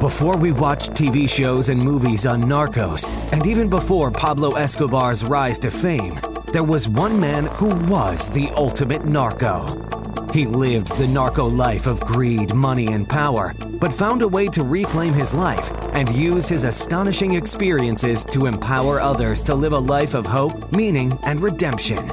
Before we watched TV shows and movies on Narcos, and even before Pablo Escobar's rise to fame, there was one man who was the ultimate narco. He lived the narco life of greed, money, and power, but found a way to reclaim his life and use his astonishing experiences to empower others to live a life of hope, meaning, and redemption.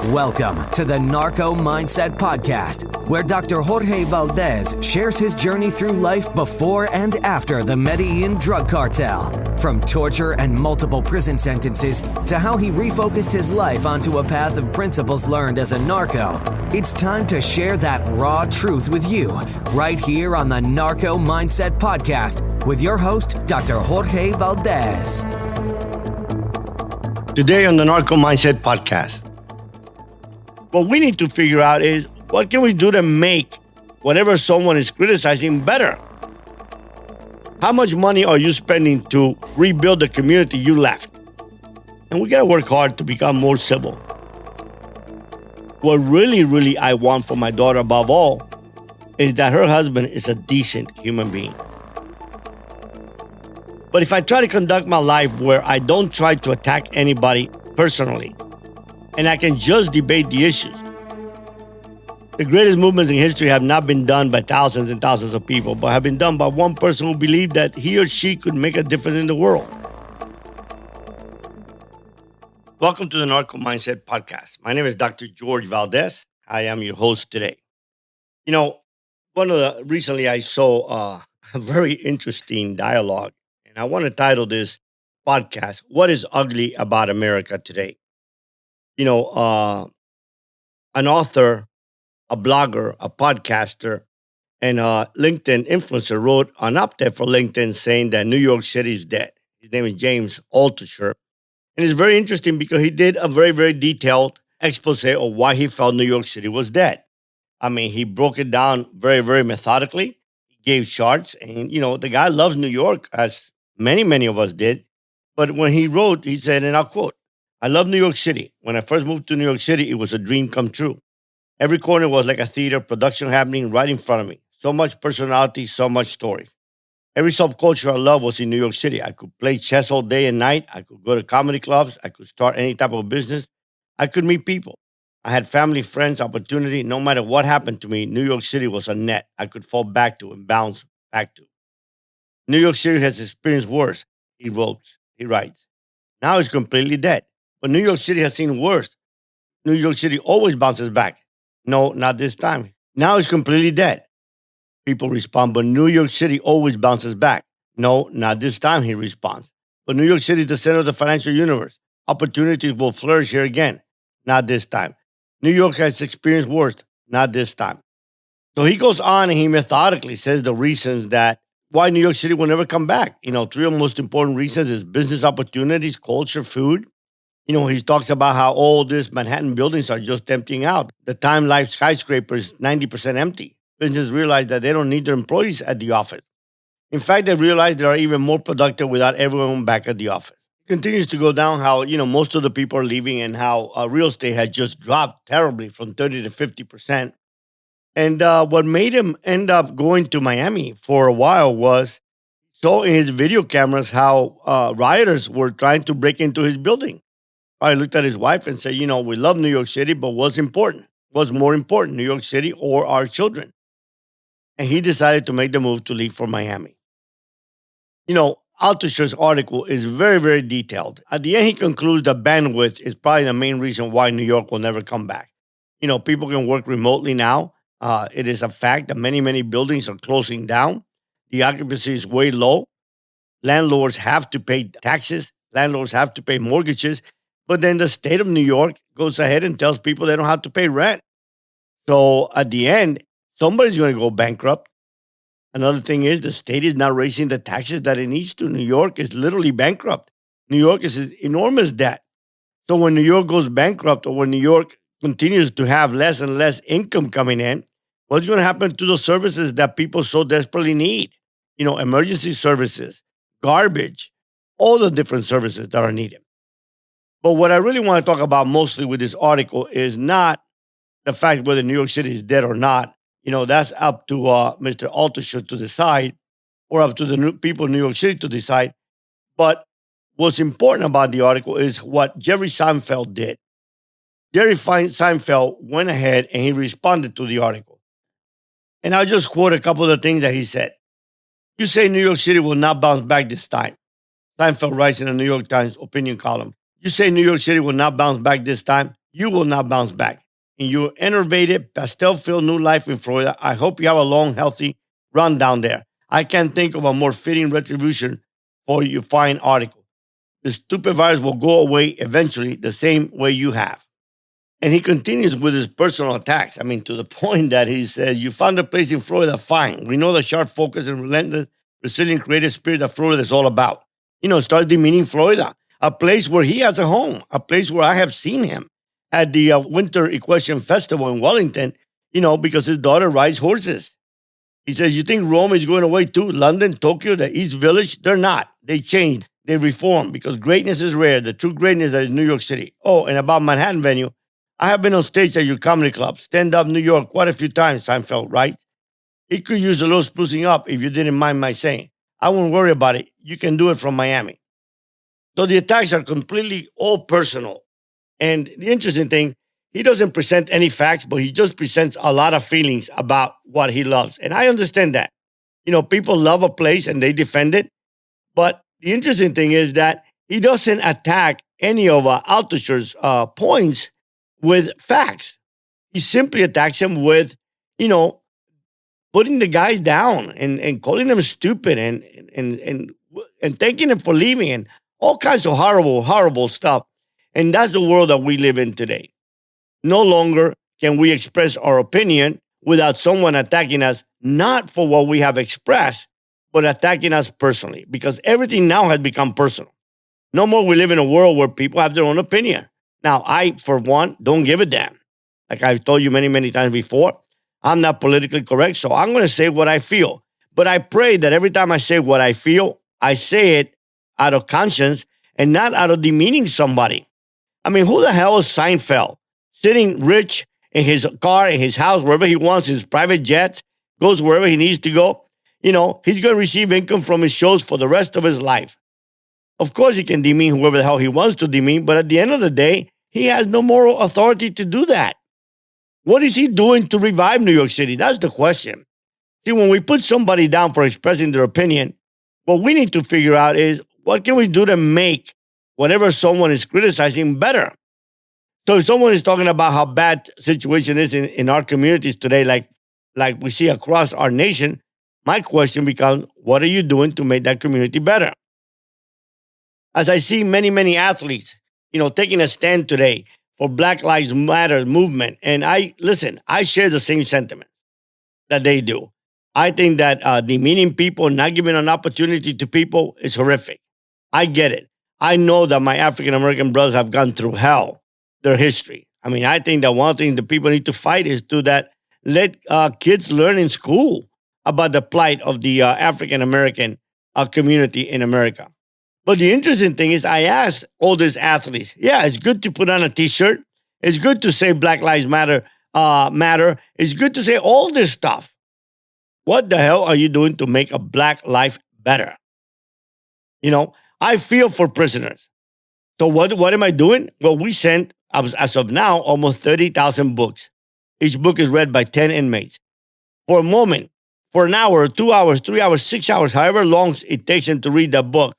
Welcome to the Narco Mindset Podcast, where Dr. Jorge Valdes shares his journey through life before and after the Medellin Drug Cartel, from torture and multiple prison sentences to how he refocused his life onto a path of principles learned as a narco. It's time to share that raw truth with you, right here on the Narco Mindset Podcast, with your host, Dr. Jorge Valdes. Today on the Narco Mindset Podcast, what we need to figure out is, what can we do to make whatever someone is criticizing better? How much money are you spending to rebuild the community you left? And we gotta work hard to become more civil. What really I want for my daughter above all is that her husband is a decent human being. But if I try to conduct my life where I don't try to attack anybody personally, and I can just debate the issues. The greatest movements in history have not been done by thousands and thousands of people, but have been done by one person who believed that he or she could make a difference in the world. Welcome to the Narco Mindset Podcast. My name is Dr. Jorge Valdes. I am your host today. Recently I saw a very interesting dialogue, and I want to title this podcast, What is Ugly About America Today? An author, a blogger, a podcaster, and a LinkedIn influencer wrote an op-ed for LinkedIn saying that New York City is dead. His name is James Altucher. And it's very interesting because he did a very detailed expose of why he felt New York City was dead. I mean, he broke it down very methodically. He gave charts. And, the guy loves New York, as many of us did. But when he wrote, he said, and I'll quote, "I love New York City. When I first moved to New York City, it was a dream come true. Every corner was like a theater production happening right in front of me. So much personality, so much stories. Every subculture I love was in New York City. I could play chess all day and night. I could go to comedy clubs. I could start any type of business. I could meet people. I had family, friends, opportunity. No matter what happened to me, New York City was a net I could fall back to and bounce back to. New York City has experienced worse," he writes. "Now it's completely dead. But New York City has seen worse. New York City always bounces back. No, not this time. Now it's completely dead." People respond, "But New York City always bounces back." "No, not this time," he responds. "But New York City is the center of the financial universe. Opportunities will flourish here again. Not this time. New York has experienced worse. Not this time." So he goes on and he methodically says the reasons that why New York City will never come back. Three of the most important reasons is business opportunities, culture, food. He talks about how all these Manhattan buildings are just emptying out. The Time Life skyscraper is 90% empty. Businesses realize that they don't need their employees at the office. In fact, they realize they are even more productive without everyone back at the office. It continues to go down how, most of the people are leaving and how real estate has just dropped terribly from 30 to 50%. And what made him end up going to Miami for a while was he saw in his video cameras how rioters were trying to break into his building. I looked at his wife and said, we love New York City, but what's important? What's more important, New York City or our children? And he decided to make the move to leave for Miami. Altucher's article is very detailed. At the end, he concludes that bandwidth is probably the main reason why New York will never come back. People can work remotely now. It is a fact that many buildings are closing down. The occupancy is way low. Landlords have to pay taxes. Landlords have to pay mortgages. But then the state of New York goes ahead and tells people they don't have to pay rent. So at the end, somebody's going to go bankrupt. Another thing is the state is not raising the taxes that it needs to. New York is literally bankrupt. New York is an enormous debt. So when New York goes bankrupt, or when New York continues to have less and less income coming in, what's going to happen to those services that people so desperately need? Emergency services, garbage, all the different services that are needed. But what I really want to talk about mostly with this article is not the fact whether New York City is dead or not. That's up to Mr. Altucher to decide. or up to the people in New York City to decide. But what's important about the article is what Jerry Seinfeld did. Seinfeld went ahead and he responded to the article. And I'll just quote a couple of the things that he said. You say New York City will not bounce back this time. Seinfeld writes in the New York Times opinion column. You say New York City will not bounce back this time. You will not bounce back. In your innovative, pastel-filled new life in Florida, I hope you have a long, healthy run down there. I can't think of a more fitting retribution for your fine article. The stupid virus will go away eventually the same way you have. And he continues with his personal attacks. I mean, to the point that he says, you found a place in Florida, fine. We know the sharp focus and relentless, resilient, creative spirit that Florida is all about. Starts demeaning Florida, a place where he has a home, a place where I have seen him at the Winter Equestrian Festival in Wellington, because his daughter rides horses. He says, you think Rome is going away too? London, Tokyo, the East Village? They're not. They changed. They reformed because greatness is rare. The true greatness that is New York City. Oh, and about Manhattan venue, I have been on stage at your comedy club, Stand Up New York, quite a few times, Seinfeld writes. It could use a little sprucing up if you didn't mind my saying. I won't worry about it. You can do it from Miami. So the attacks are completely all personal. And the interesting thing, he doesn't present any facts, but he just presents a lot of feelings about what he loves. And I understand that. People love a place and they defend it. But the interesting thing is that he doesn't attack any of Altucher's points with facts. He simply attacks him with, putting the guys down and calling them stupid and thanking them for leaving and all kinds of horrible, horrible stuff. And that's the world that we live in today. No longer can we express our opinion without someone attacking us, not for what we have expressed, but attacking us personally, because everything now has become personal. No more we live in a world where people have their own opinion. Now, I, for one, don't give a damn. Like I've told you many, many times before, I'm not politically correct, so I'm going to say what I feel. But I pray that every time I say what I feel, I say it out of conscience and not out of demeaning somebody. I mean, who the hell is Seinfeld? Sitting rich in his car, in his house, wherever he wants, his private jets, goes wherever he needs to go. He's going to receive income from his shows for the rest of his life. Of course, he can demean whoever the hell he wants to demean, but at the end of the day, he has no moral authority to do that. What is he doing to revive New York City? That's the question. See, when we put somebody down for expressing their opinion, what we need to figure out is what can we do to make whatever someone is criticizing better? So if someone is talking about how bad situation is in our communities today, like we see across our nation, my question becomes, what are you doing to make that community better? As I see many, many athletes, taking a stand today for Black Lives Matter movement. And I share the same sentiment that they do. I think that demeaning people, not giving an opportunity to people is horrific. I get it. I know that my African-American brothers have gone through hell, their history. I mean, I think that one thing the people need to fight is to let kids learn in school about the plight of the African-American community in America. But the interesting thing is I asked all these athletes, yeah, it's good to put on a T-shirt. It's good to say Black Lives Matter. It's good to say all this stuff. What the hell are you doing to make a Black life better? I feel for prisoners. So what am I doing? Well, we sent, as of now, almost 30,000 books. Each book is read by 10 inmates. For a moment, for an hour, 2 hours, 3 hours, 6 hours, however long it takes them to read that book,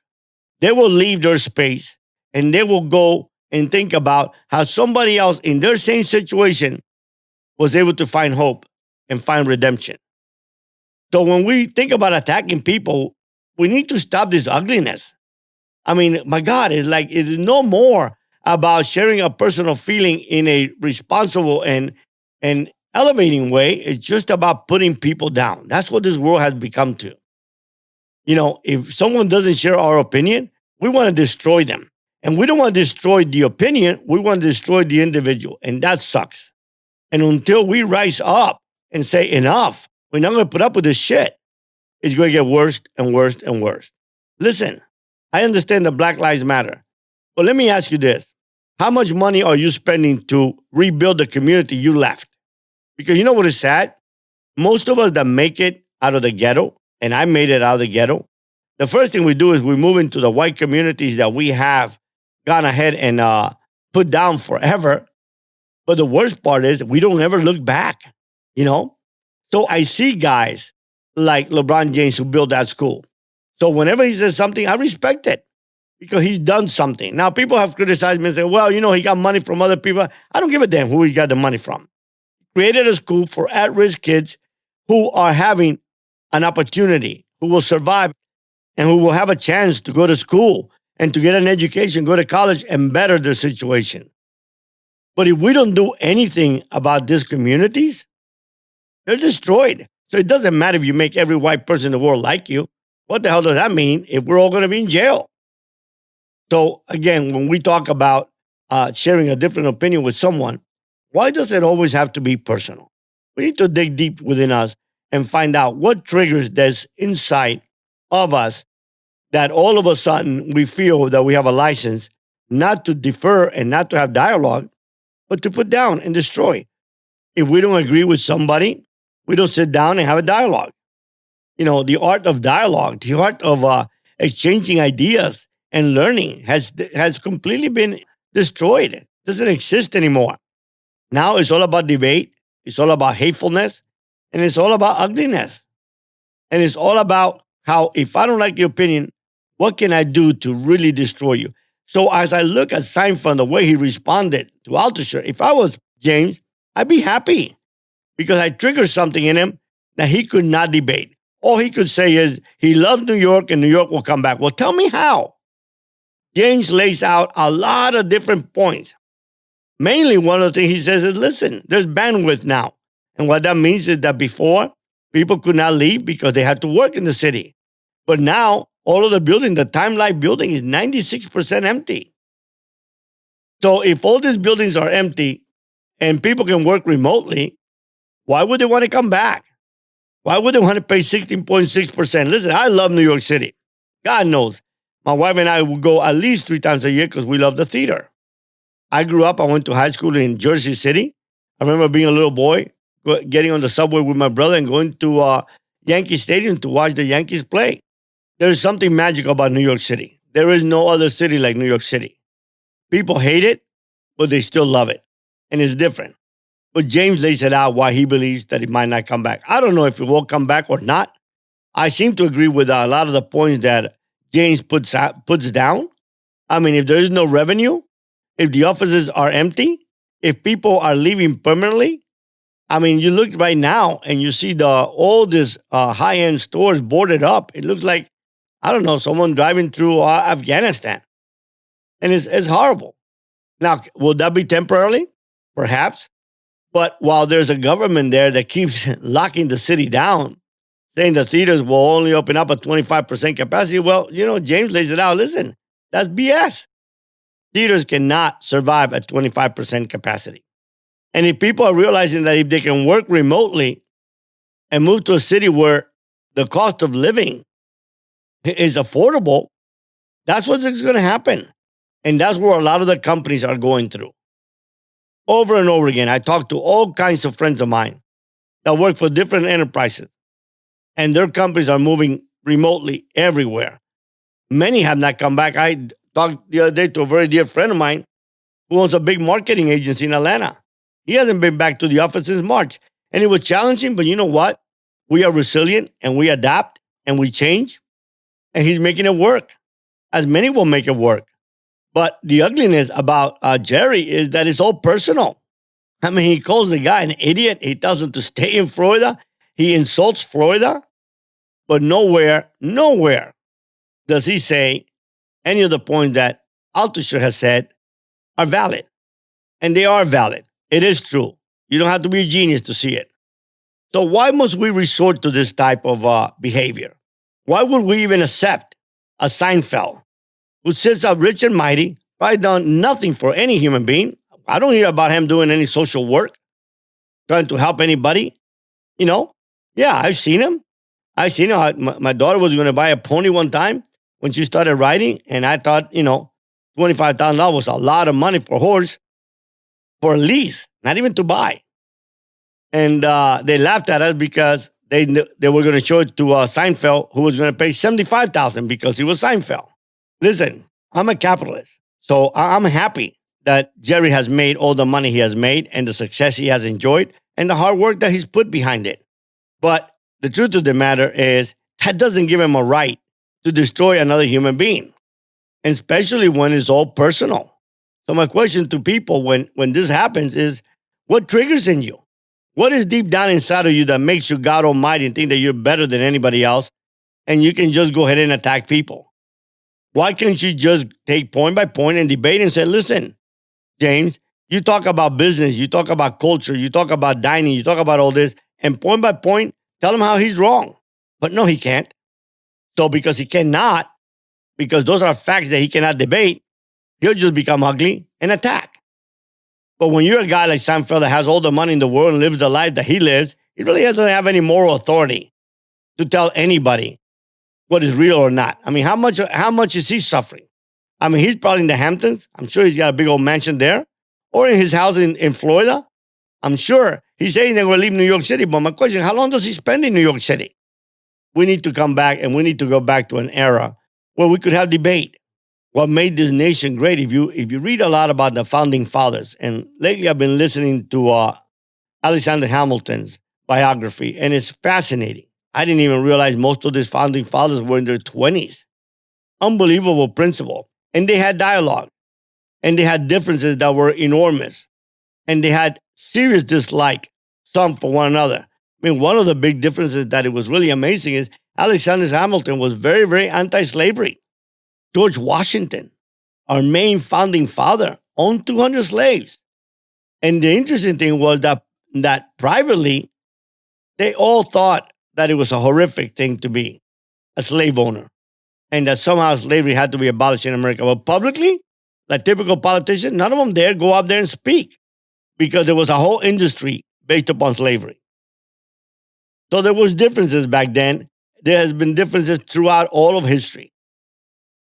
they will leave their space and they will go and think about how somebody else in their same situation was able to find hope and find redemption. So when we think about attacking people, we need to stop this ugliness. I mean, my God, it is no more about sharing a personal feeling in a responsible and elevating way. It's just about putting people down. That's what this world has become to. If someone doesn't share our opinion, we want to destroy them. And we don't want to destroy the opinion. We want to destroy the individual. And that sucks. And until we rise up and say enough, we're not going to put up with this shit. It's going to get worse and worse and worse. Listen, I understand that Black Lives Matter. But let me ask you this. How much money are you spending to rebuild the community you left? Because you know what is sad? Most of us that make it out of the ghetto and I made it out of the ghetto, the first thing we do is we move into the white communities that we have gone ahead and put down forever. But the worst part is we don't ever look back, you know? So I see guys like LeBron James who built that school. So whenever he says something, I respect it because he's done something. Now, people have criticized me and said, well, he got money from other people. I don't give a damn who he got the money from. Created a school for at-risk kids who are having an opportunity, who will survive and who will have a chance to go to school and to get an education, go to college and better their situation. But if we don't do anything about these communities, they're destroyed. So it doesn't matter if you make every white person in the world like you. What the hell does that mean if we're all going to be in jail? So again, when we talk about sharing a different opinion with someone, why does it always have to be personal? We need to dig deep within us and find out what triggers this inside of us that all of a sudden we feel that we have a license not to defer and not to have dialogue, but to put down and destroy. If we don't agree with somebody, we don't sit down and have a dialogue. The art of dialogue, the art of exchanging ideas and learning has completely been destroyed. It doesn't exist anymore. Now it's all about debate. It's all about hatefulness. And it's all about ugliness. And it's all about how, if I don't like your opinion, what can I do to really destroy you? So as I look at Seinfeld, the way he responded to Altucher, if I was James, I'd be happy because I triggered something in him that he could not debate. All he could say is he loves New York and New York will come back. Well, tell me how. James lays out a lot of different points. Mainly one of the things he says is, listen, there's bandwidth now. And what that means is that before, people could not leave because they had to work in the city. But now, all of the building, the Time Life building is 96% empty. So if all these buildings are empty and people can work remotely, why would they want to come back? Why would they want to pay 16.6%? Listen, I love New York City. God knows. My wife and I would go at least 3 times a year because we love the theater. I grew up, I went to high school in Jersey City. I remember being a little boy, getting on the subway with my brother and going to Yankee Stadium to watch the Yankees play. There is something magical about New York City. There is no other city like New York City. People hate it, but they still love it. And it's different. But James lays it out why he believes that it might not come back. I don't know if it will come back or not. I seem to agree with a lot of the points that James puts down. I mean, if there is no revenue, if the offices are empty, if people are leaving permanently, I mean, you look right now and you see all these high-end stores boarded up. It looks like, I don't know, someone driving through Afghanistan. And it's horrible. Now, will that be temporarily? Perhaps. But while there's a government there that keeps locking the city down, saying the theaters will only open up at 25% capacity, well, James lays it out. Listen, that's BS. Theaters cannot survive at 25% capacity. And if people are realizing that if they can work remotely and move to a city where the cost of living is affordable, that's what's going to happen. And that's where a lot of the companies are going through. Over and over again, I talk to all kinds of friends of mine that work for different enterprises, and their companies are moving remotely everywhere. Many have not come back. I talked the other day to a very dear friend of mine who owns a big marketing agency in Atlanta. He hasn't been back to the office since March. And it was challenging, but you know what? We are resilient and we adapt and we change. And he's making it work, as many will make it work. But the ugliness about Jerry is that it's all personal. I mean, he calls the guy an idiot. He tells him to stay in Florida. He insults Florida. But nowhere does he say any of the points that Altucher has said are valid. And they are valid. It is true. You don't have to be a genius to see it. So why must we resort to this type of behavior? Why would we even accept a Seinfeld who sits up rich and mighty, probably done nothing for any human being? I don't hear about him doing any social work, trying to help anybody. Yeah, I've seen him. My daughter was going to buy a pony one time when she started riding, and I thought, $25,000 was a lot of money for a horse, for a lease, not even to buy. And they laughed at us because they were going to show it to Seinfeld, who was going to pay $75,000 because he was Seinfeld. Listen, I'm a capitalist, so I'm happy that Jerry has made all the money he has made and the success he has enjoyed and the hard work that he's put behind it. But the truth of the matter is that doesn't give him a right to destroy another human being, and especially when it's all personal. So my question to people when this happens is, what triggers in you? What is deep down inside of you that makes you God Almighty and think that you're better than anybody else and you can just go ahead and attack people? Why can't you just take point by point and debate and say, listen, James, you talk about business, you talk about culture, you talk about dining, you talk about all this, and point by point, tell him how he's wrong. But no, he can't. So because he cannot, because those are facts that he cannot debate, he'll just become ugly and attack. But when you're a guy like Seinfeld that has all the money in the world and lives the life that he lives, he really doesn't have any moral authority to tell anybody what is real or not. I mean, how much is he suffering? I mean, he's probably in the Hamptons. I'm sure he's got a big old mansion there. Or in his house in Florida. I'm sure he's saying they're going to leave New York City. But my question, how long does he spend in New York City? We need to come back and we need to go back to an era where we could have debate. What made this nation great? If you read a lot about the founding fathers, and lately I've been listening to Alexander Hamilton's biography, and it's fascinating. I didn't even realize most of these founding fathers were in their 20s. Unbelievable principle. And they had dialogue. And they had differences that were enormous. And they had serious dislike, some for one another. I mean, one of the big differences that it was really amazing is Alexander Hamilton was very, very anti-slavery. George Washington, our main founding father, owned 200 slaves. And the interesting thing was that privately, they all thought that it was a horrific thing to be a slave owner and that somehow slavery had to be abolished in America. But publicly, like typical politicians, none of them dared go out there and speak because there was a whole industry based upon slavery. So there was differences back then. There has been differences throughout all of history.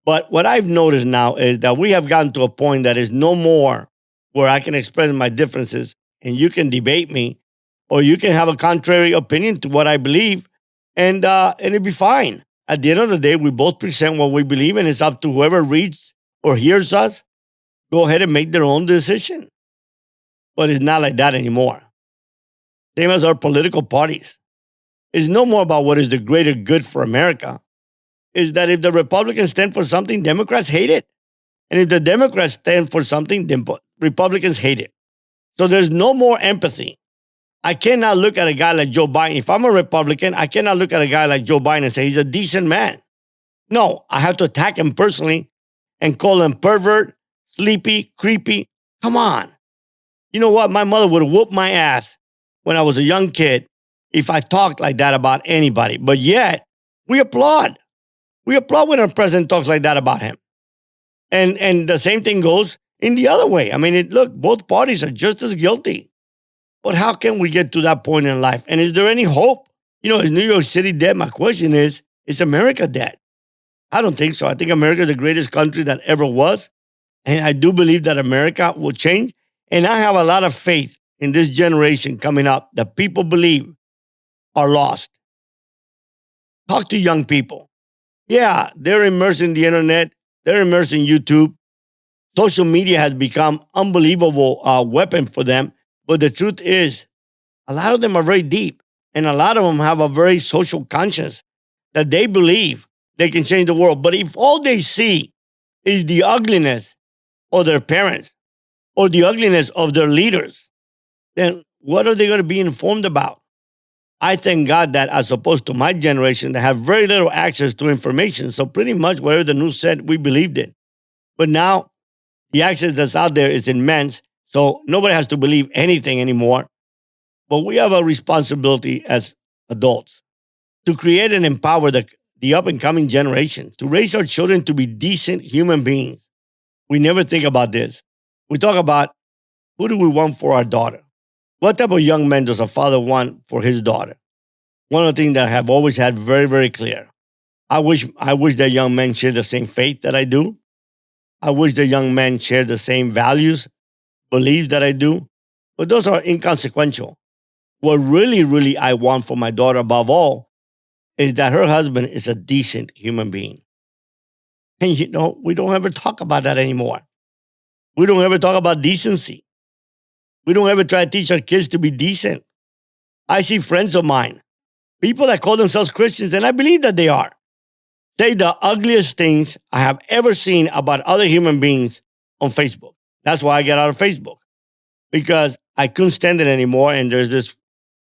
But what I've noticed now is that we have gotten to a point that is no more where I can express my differences and you can debate me or you can have a contrary opinion to what I believe and it'll be fine. At the end of the day, we both present what we believe and it's up to whoever reads or hears us, go ahead and make their own decision. But it's not like that anymore. Same as our political parties. It's no more about what is the greater good for America. Is that if the Republicans stand for something, Democrats hate it. And if the Democrats stand for something, Republicans hate it. So there's no more empathy. I cannot look at a guy like Joe Biden. If I'm a Republican, I cannot look at a guy like Joe Biden and say he's a decent man. No, I have to attack him personally and call him pervert, sleepy, creepy. Come on. You know what? My mother would have whooped my ass when I was a young kid if I talked like that about anybody. But yet, we applaud. We applaud when our president talks like that about him. And the same thing goes in the other way. I mean, look, both parties are just as guilty. But how can we get to that point in life? And is there any hope? You know, is New York City dead? My question is America dead? I don't think so. I think America is the greatest country that ever was. And I do believe that America will change. And I have a lot of faith in this generation coming up that people believe are lost. Talk to young people. Yeah, they're immersed in the internet. They're immersed in YouTube. Social media has become unbelievable weapon for them. But the truth is, a lot of them are very deep. And a lot of them have a very social conscience that they believe they can change the world. But if all they see is the ugliness of their parents or the ugliness of their leaders, then what are they going to be informed about? I thank God that as opposed to my generation that have very little access to information. So pretty much whatever the news said, we believed it. But now the access that's out there is immense. So nobody has to believe anything anymore. But we have a responsibility as adults to create and empower the up and coming generation, to raise our children to be decent human beings. We never think about this. We talk about who do we want for our daughter? What type of young man does a father want for his daughter? One of the things that I have always had very, very clear. I wish that young men share the same faith that I do. I wish the young men share the same values, beliefs that I do. But those are inconsequential. What really, really I want for my daughter above all is that her husband is a decent human being. And we don't ever talk about that anymore. We don't ever talk about decency. We don't ever try to teach our kids to be decent. I see friends of mine, people that call themselves Christians, and I believe that they are, say the ugliest things I have ever seen about other human beings on Facebook. That's why I get out of Facebook, because I couldn't stand it anymore. And there's this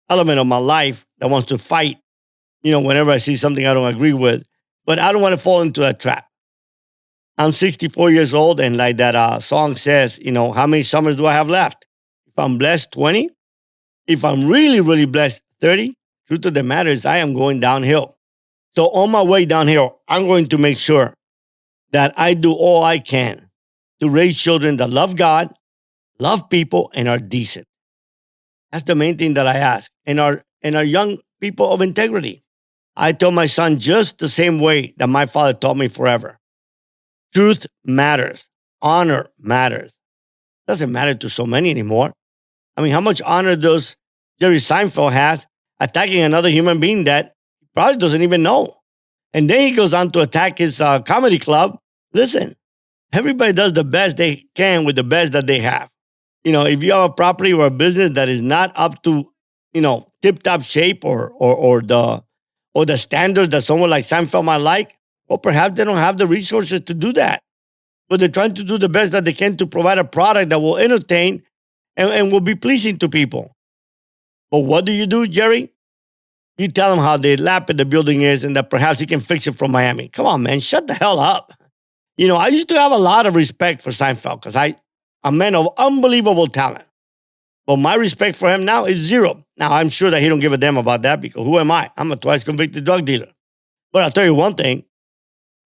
element of my life that wants to fight, whenever I see something I don't agree with. But I don't want to fall into that trap. I'm 64 years old, and like that song says, how many summers do I have left? If I'm blessed, 20. If I'm really, really blessed, 30. Truth of the matter is I am going downhill. So on my way downhill, I'm going to make sure that I do all I can to raise children that love God, love people, and are decent. That's the main thing that I ask. And are young people of integrity. I tell my son just the same way that my father taught me forever. Truth matters. Honor matters. Doesn't matter to so many anymore. I mean, how much honor does Jerry Seinfeld has attacking another human being that he probably doesn't even know? And then he goes on to attack his comedy club. Listen, everybody does the best they can with the best that they have. If you have a property or a business that is not up to, tip-top shape or the standards that someone like Seinfeld might like, well, perhaps they don't have the resources to do that. But they're trying to do the best that they can to provide a product that will entertain and will be pleasing to people. But what do, Jerry? You tell them how dilapidated the building is and that perhaps you can fix it from Miami. Come on, man, shut the hell up. I used to have a lot of respect for Seinfeld because I'm a man of unbelievable talent. But my respect for him now is zero. Now, I'm sure that he don't give a damn about that because who am I? I'm a twice convicted drug dealer. But I'll tell you one thing,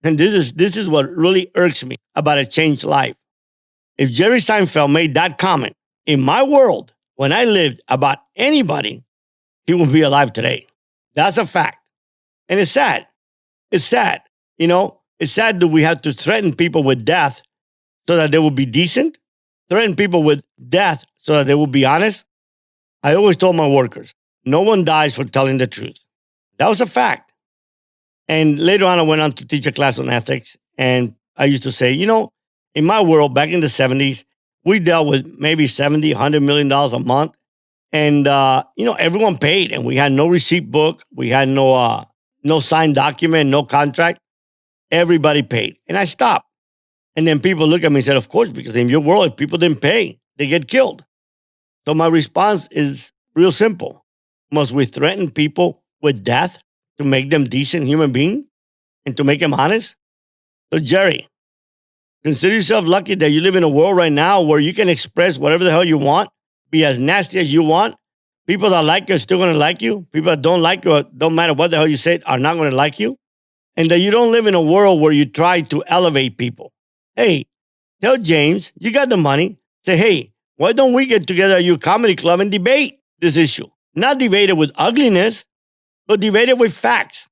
and this is what really irks me about a changed life. If Jerry Seinfeld made that comment in my world when I lived about anybody, he wouldn't be alive today. That's a fact. And it's sad. It's sad. It's sad that we have to threaten people with death so that they will be decent, threaten people with death so that they will be honest. I always told my workers, no one dies for telling the truth. That was a fact. And later on, I went on to teach a class on ethics. And I used to say, in my world, back in the 70s, we dealt with maybe $70, $100 million a month. And, everyone paid. And we had no receipt book. We had no signed document, no contract. Everybody paid. And I stopped. And then people look at me and said, of course, because in your world, if people didn't pay, they get killed. So my response is real simple. Must we threaten people with death to make them decent human beings and to make them honest? So Jerry, consider yourself lucky that you live in a world right now where you can express whatever the hell you want, be as nasty as you want. People that like you are still going to like you. People that don't like you, or don't matter what the hell you say, are not going to like you. And that you don't live in a world where you try to elevate people. Hey, tell James, you got the money. Say, hey, why don't we get together at your comedy club and debate this issue? Not debate it with ugliness, but debate it with facts.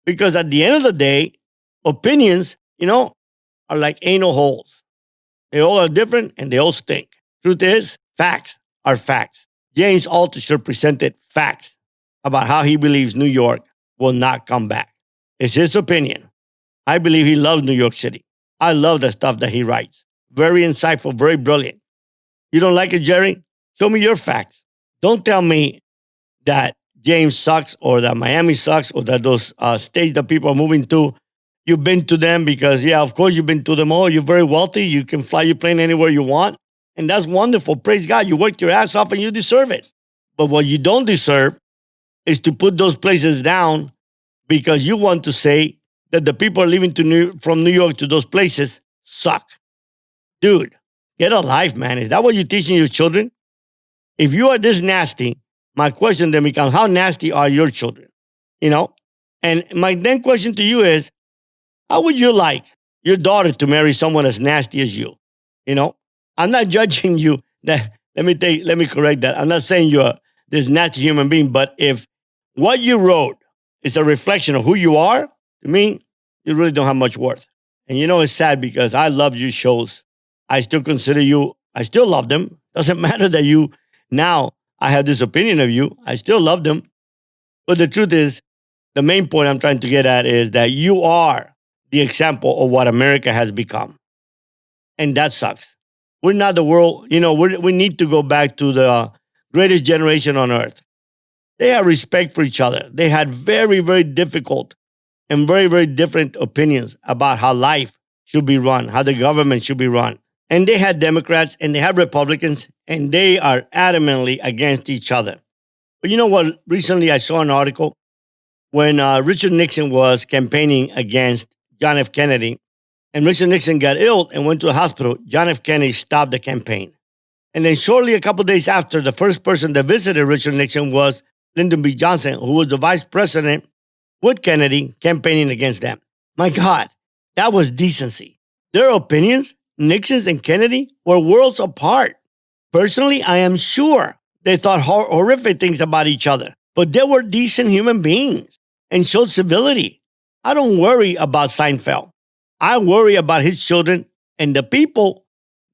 Because at the end of the day, opinions, are like anal holes. They all are different and they all stink. Truth is, facts are facts. James Altucher presented facts about how he believes New York will not come back. It's his opinion. I believe he loves New York City. I love the stuff that he writes. Very insightful, very brilliant. You don't like it, Jerry? Show me your facts. Don't tell me that James sucks or that Miami sucks or that those states that people are moving to, you've been to them because, yeah, of course you've been to them all. You're very wealthy. You can fly your plane anywhere you want. And that's wonderful. Praise God. You worked your ass off and you deserve it. But what you don't deserve is to put those places down because you want to say that the people are leaving from New York to those places suck. Dude, get a life, man. Is that what you're teaching your children? If you are this nasty, my question then becomes, how nasty are your children? And my then question to you is, how would you like your daughter to marry someone as nasty as you? I'm not judging you. Let me correct that. I'm not saying you're this nasty human being, but if what you wrote is a reflection of who you are, to me, you really don't have much worth. And it's sad because I love your shows. I still consider you, I still love them. Doesn't matter that you now I have this opinion of you. I still love them. But the truth is, the main point I'm trying to get at is that you are the example of what America has become. And that sucks. We're not the world, we need to go back to the greatest generation on earth. They had respect for each other. They had very, very difficult and very, very different opinions about how life should be run, how the government should be run. And they had Democrats and they had Republicans, and they are adamantly against each other. But you know what? Recently, I saw an article when Richard Nixon was campaigning against John F. Kennedy, and Richard Nixon got ill and went to the hospital. John F. Kennedy stopped the campaign. And then shortly, a couple of days after, the first person that visited Richard Nixon was Lyndon B. Johnson, who was the vice president with Kennedy campaigning against them. My God, that was decency. Their opinions, Nixon's and Kennedy, were worlds apart. Personally, I am sure they thought horrific things about each other, but they were decent human beings and showed civility. I don't worry about Seinfeld. I worry about his children and the people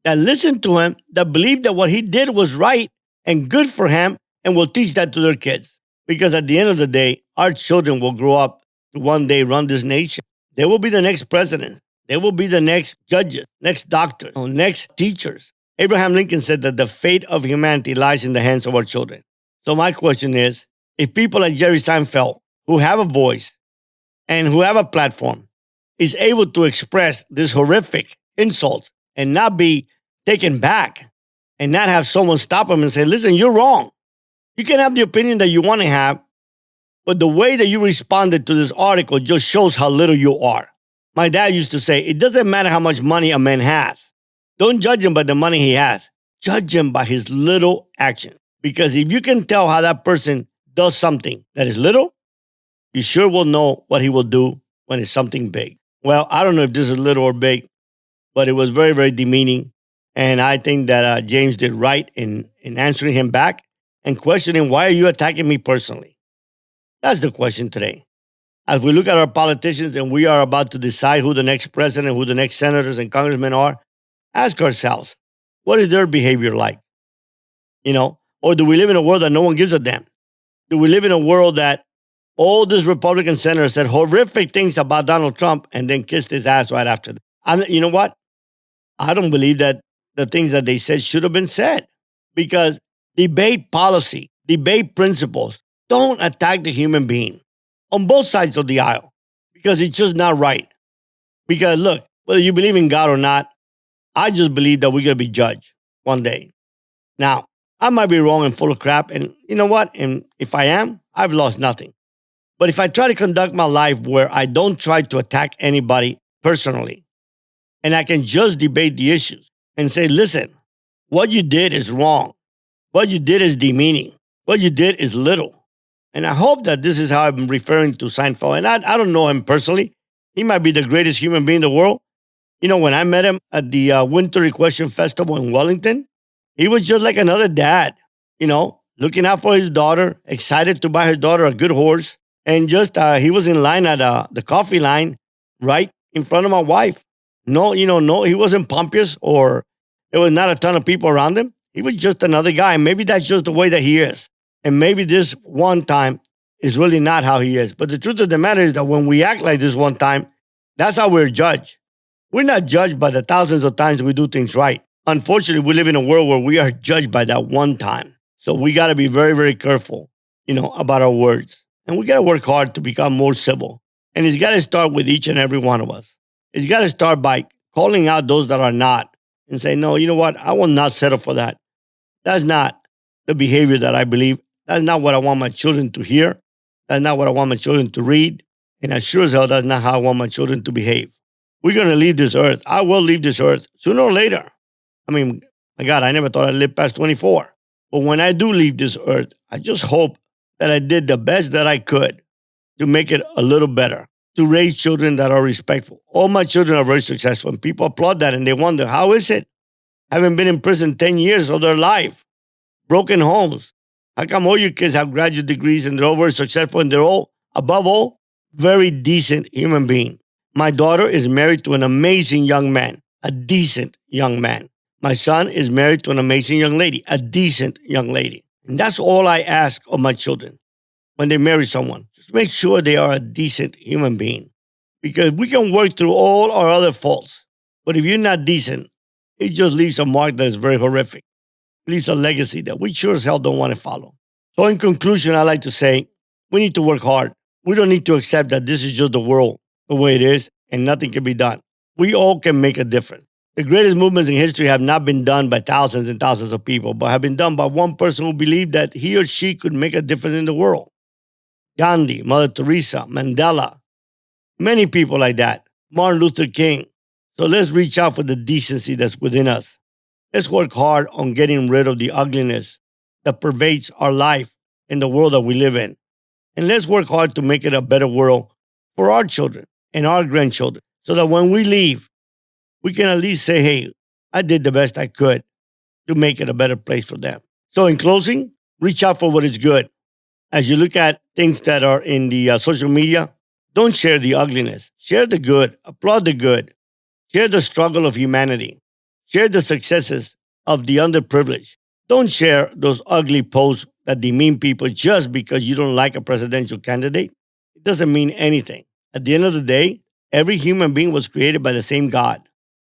that listened to him, that believed that what he did was right and good for him, and will teach that to their kids. Because at the end of the day, our children will grow up to one day run this nation. They will be the next president. They will be the next judges, next doctors, next teachers. Abraham Lincoln said that the fate of humanity lies in the hands of our children. So my question is, if people like Jerry Seinfeld, who have a voice and who have a platform, is able to express this horrific insults and not be taken back and not have someone stop them and say, listen, you're wrong. You can have the opinion that you want to have, but the way that you responded to this article just shows how little you are. My dad used to say, it doesn't matter how much money a man has. Don't judge him by the money he has. Judge him by his little action. Because if you can tell how that person does something that is little, you sure will know what he will do when it's something big. Well, I don't know if this is little or big, but it was very, very demeaning. And I think that James did right in answering him back and questioning, why are you attacking me personally? That's the question today. As we look at our politicians and we are about to decide who the next president, who the next senators and congressmen are, ask ourselves, what is their behavior like? Or do we live in a world that no one gives a damn? Do we live in a world that all these Republican senators said horrific things about Donald Trump and then kissed his ass right after that? You know what? I don't believe that the things that they said should have been said, because debate policy, debate principles. Don't attack the human being on both sides of the aisle, because it's just not right. Because look, whether you believe in God or not, I just believe that we're going to be judged one day. Now, I might be wrong and full of crap, and you know what? And if I am, I've lost nothing. But if I try to conduct my life where I don't try to attack anybody personally, and I can just debate the issues and say, listen, what you did is wrong. What you did is demeaning. What you did is little. And I hope that this is how I'm referring to Seinfeld. And I don't know him personally. He might be the greatest human being in the world. When I met him at the Winter Equestrian Festival in Wellington, he was just like another dad, looking out for his daughter, excited to buy his daughter a good horse. And just he was in line at the coffee line right in front of my wife. No, he wasn't pompous, or there was not a ton of people around him. He was just another guy. Maybe that's just the way that he is. And maybe this one time is really not how he is. But the truth of the matter is that when we act like this one time, that's how we're judged. We're not judged by the thousands of times we do things right. Unfortunately, we live in a world where we are judged by that one time. So we got to be very, very careful, about our words. And we got to work hard to become more civil. And it's got to start with each and every one of us. It's got to start by calling out those that are not and say, no, you know what? I will not settle for that. That's not the behavior that I believe. That's not what I want my children to hear. That's not what I want my children to read. And as sure as hell, that's not how I want my children to behave. We're going to leave this earth. I will leave this earth sooner or later. I mean, my God, I never thought I'd live past 24. But when I do leave this earth, I just hope that I did the best that I could to make it a little better, to raise children that are respectful. All my children are very successful, and people applaud that, and they wonder, how is it? Having been in prison 10 years of their life, broken homes. How come all your kids have graduate degrees and they're all very successful and they're all, above all, very decent human beings? My daughter is married to an amazing young man, a decent young man. My son is married to an amazing young lady, a decent young lady. And that's all I ask of my children when they marry someone. Just make sure they are a decent human being. Because we can work through all our other faults. But if you're not decent, it just leaves a mark that is very horrific. It leaves a legacy that we sure as hell don't want to follow. So in conclusion, I like to say, we need to work hard. We don't need to accept that this is just the world the way it is and nothing can be done. We all can make a difference. The greatest movements in history have not been done by thousands and thousands of people, but have been done by one person who believed that he or she could make a difference in the world. Gandhi, Mother Teresa, Mandela, many people like that. Martin Luther King. So let's reach out for the decency that's within us. Let's work hard on getting rid of the ugliness that pervades our life and the world that we live in. And let's work hard to make it a better world for our children and our grandchildren so that when we leave, we can at least say, hey, I did the best I could to make it a better place for them. So in closing, reach out for what is good. As you look at things that are in the social media, don't share the ugliness. Share the good. Applaud the good. Share the struggle of humanity. Share the successes of the underprivileged. Don't share those ugly posts that demean people just because you don't like a presidential candidate. It doesn't mean anything. At the end of the day, every human being was created by the same God.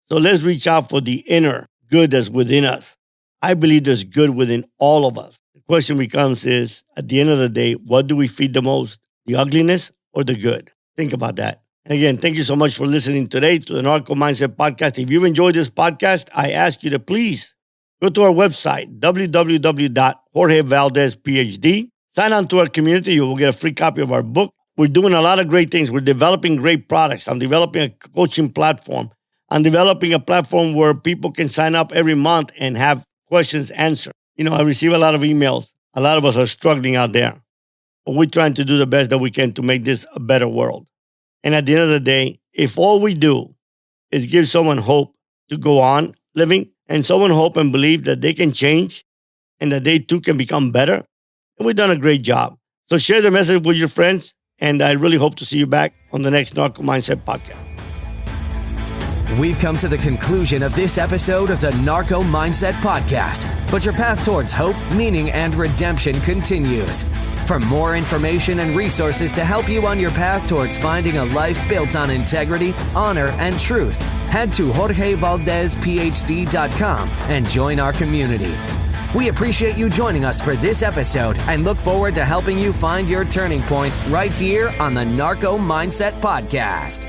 So let's reach out for the inner good that's within us. I believe there's good within all of us. The question becomes is, at the end of the day, what do we feed the most? The ugliness or the good? Think about that. And again, thank you so much for listening today to the Narco Mindset Podcast. If you've enjoyed this podcast, I ask you to please go to our website, www.jorgevaldesph.D. Sign on to our community. You will get a free copy of our book. We're doing a lot of great things. We're developing great products. I'm developing a coaching platform. I'm developing a platform where people can sign up every month and have questions answered. You know, I receive a lot of emails. A lot of us are struggling out there. But we're trying to do the best that we can to make this a better world. And at the end of the day, if all we do is give someone hope to go on living and someone hope and believe that they can change and that they too can become better, then we've done a great job. So share the message with your friends, and I really hope to see you back on the next Narco Mindset Podcast. We've come to the conclusion of this episode of the Narco Mindset Podcast, but your path towards hope, meaning, and redemption continues. For more information and resources to help you on your path towards finding a life built on integrity, honor, and truth, head to JorgeValdesPh.D.com and join our community. We appreciate you joining us for this episode and look forward to helping you find your turning point right here on the Narco Mindset Podcast.